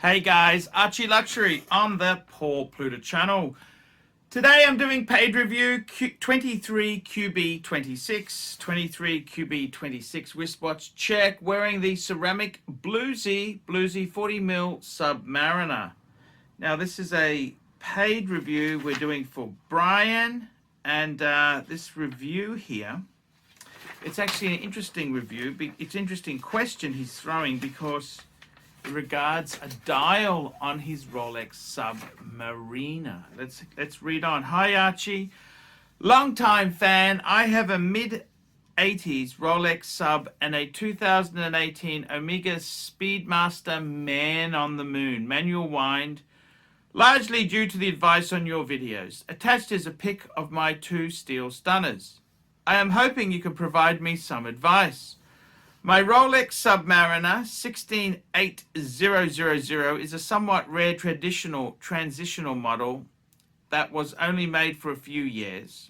Hey guys, ArchieLuxury on the Paul Pluta channel. Today I'm doing paid review 23QB26 wristwatch check wearing the ceramic bluesy 40mm Submariner. Now this is a paid review we're doing for Brian, and this review here, it's actually an interesting review. It's an interesting question he's throwing because it regards a dial on his Rolex Submariner. Let's read on. Hi Archie, long time fan. I have a mid-80s Rolex Sub and a 2018 Omega Speedmaster Man on the Moon manual wind, largely due to the advice on your videos. Attached is a pic of my two steel stunners. I am hoping you can provide me some advice. My Rolex Submariner 16800 is a somewhat rare transitional model that was only made for a few years.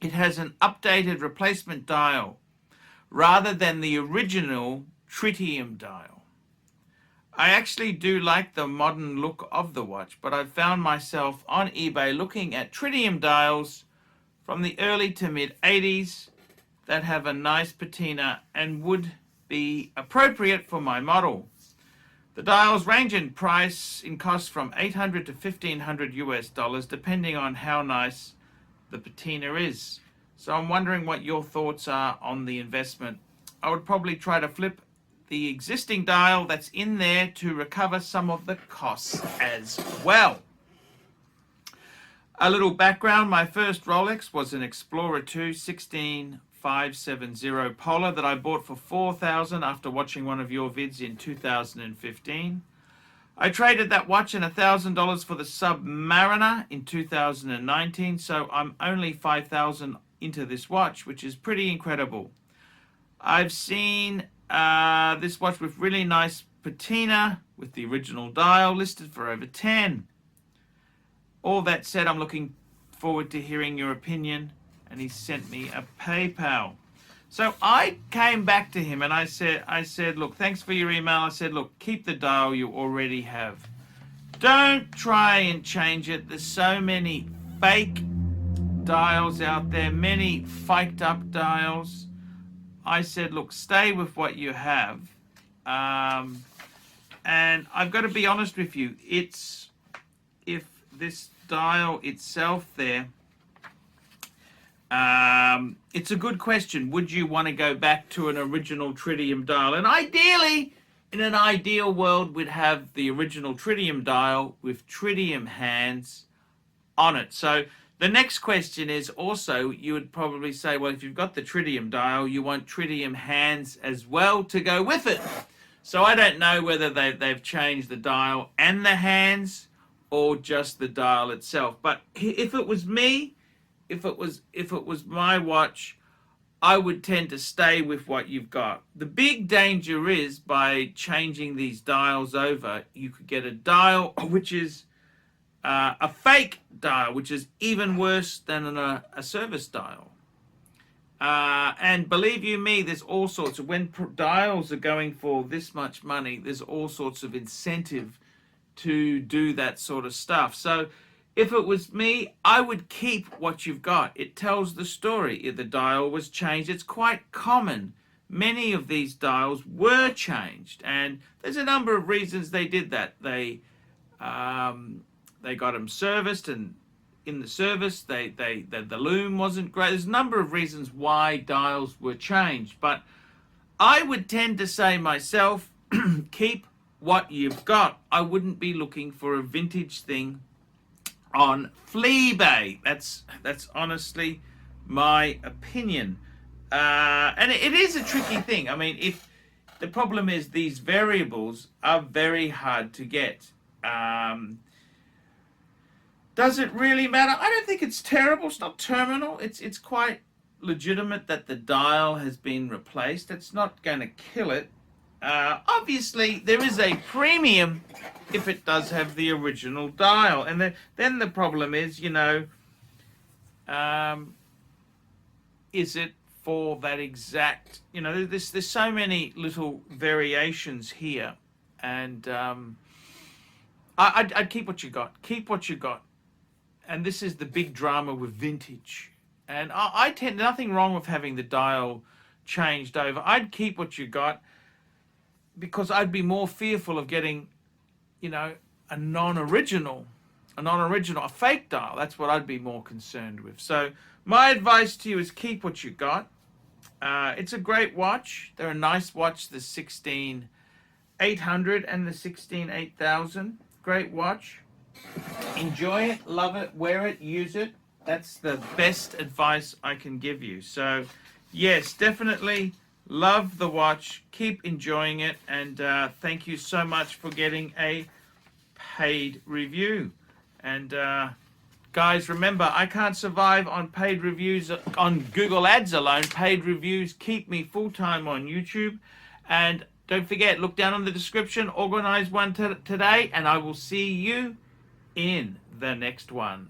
It has an updated replacement dial rather than the original Tritium Dial. I actually do like the modern look of the watch, but I've found myself on eBay looking at Tritium dials from the early to mid 80s that have a nice patina and would be appropriate for my model. The dials range in price in cost from $800 to $1,500 US, depending on how nice the patina is. So I'm wondering what your thoughts are on the investment. I would probably try to flip the existing dial that's in there to recover some of the costs as well. A little background: my first Rolex was an Explorer 2 16570 Polar that I bought for $4,000 after watching one of your vids in 2015. I traded that watch and $1,000 for the Submariner in 2019, so I'm only $5,000 into this watch, which is pretty incredible. I've seen this watch with really nice patina with the original dial listed for over 10. All that said, I'm looking forward to hearing your opinion, and he sent me a PayPal. So I came back to him and I said, look, thanks for your email. I said, look, keep the dial you already have. Don't try and change it. There's so many fake dials out there, many faked up dials. I said, look, stay with what you have. And I've got to be honest with you, if this dial itself there, it's a good question. Would you want to go back to an original Tritium dial? And ideally, in an ideal world, we'd have the original Tritium dial with Tritium hands on it. So the next question is also, you would probably say, well, if you've got the Tritium dial, you want Tritium hands as well to go with it. So I don't know whether they've changed the dial and the hands or just the dial itself. But if it was me, if it was my watch, I would tend to stay with what you've got. The big danger is by changing these dials over, you could get a dial which is a fake dial, which is even worse than a service dial. And believe you me, there's all sorts of, when dials are going for this much money, there's all sorts of incentive to do that sort of stuff. So if it was me, I would keep what you've got. It tells the story. If the dial was changed, it's quite common. Many of these dials were changed, and there's a number of reasons they did that. They got them serviced, and in the service, the loom wasn't great. There's a number of reasons why dials were changed, but I would tend to say myself, keep what you've got. I wouldn't be looking for a vintage thing on Fleabay. That's honestly my opinion. And it is a tricky thing. I mean, if the problem is these variables are very hard to get. Does it really matter? I don't think it's terrible. It's not terminal. It's quite legitimate that the dial has been replaced. It's not going to kill it. Obviously, there is a premium if it does have the original dial. And then the problem is, you know, is it for that exact, you know, there's so many little variations here. And I'd keep what you got. Keep what you got. And this is the big drama with vintage. And I tend, nothing wrong with having the dial changed over. I'd keep what you got, because I'd be more fearful of getting, you know, a non-original, a fake dial. That's what I'd be more concerned with. So my advice to you is keep what you got. It's a great watch. They're a nice watch, the 16800 and the 168,000. Great watch. Enjoy it, love it, wear it, use it. That's the best advice I can give you. So yes, definitely love the watch. Keep enjoying it. And thank you so much for getting a paid review. And guys, remember, I can't survive on paid reviews on Google Ads alone. Paid reviews keep me full-time on YouTube. And don't forget, look down on the description, organize one today, and I will see you in the next one.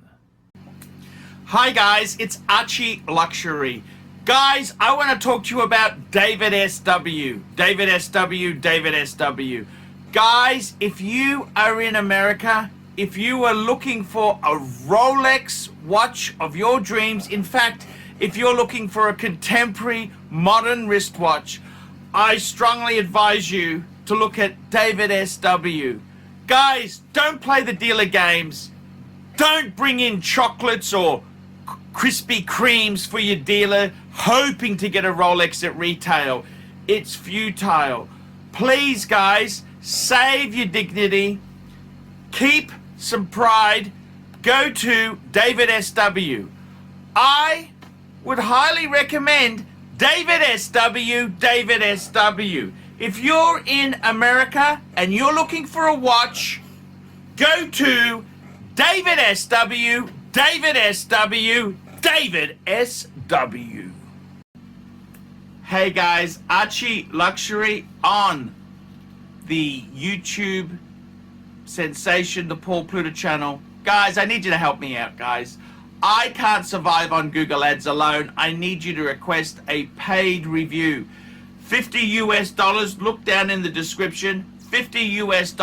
Hi guys, it's ArchieLuxury. Guys, I want to talk to you about David SW. David SW, David SW. Guys, if you are in America, if you are looking for a Rolex watch of your dreams, in fact, if you're looking for a contemporary modern wristwatch, I strongly advise you to look at David SW. Guys, don't play the dealer games. Don't bring in chocolates or Krispy Kremes for your dealer hoping to get a Rolex at retail. It's futile. Please, guys, save your dignity. Keep some pride. Go to David SW. I would highly recommend David SW, David SW. If you're in America and you're looking for a watch, go to David SW, David SW, David SW. Hey guys, ArchieLuxury on the YouTube sensation, the Paul Pluta channel. Guys, I need you to help me out, guys. I can't survive on Google Ads alone. I need you to request a paid review. $50 US, look down in the description. $50 US,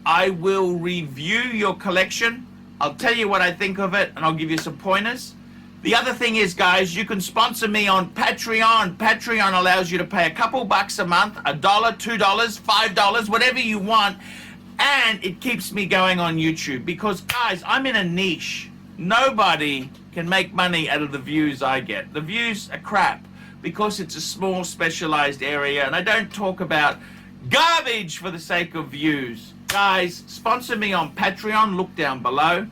I will review your collection. I'll tell you what I think of it, and I'll give you some pointers. The other thing is, guys, you can sponsor me on Patreon. Patreon allows you to pay a couple bucks a month, $1, $2, $5, whatever you want, and it keeps me going on YouTube. Because, guys, I'm in a niche. Nobody can make money out of the views I get. The views are crap because it's a small, specialized area, and I don't talk about garbage for the sake of views. Guys, sponsor me on Patreon, look down below,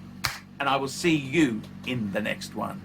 and I will see you in the next one.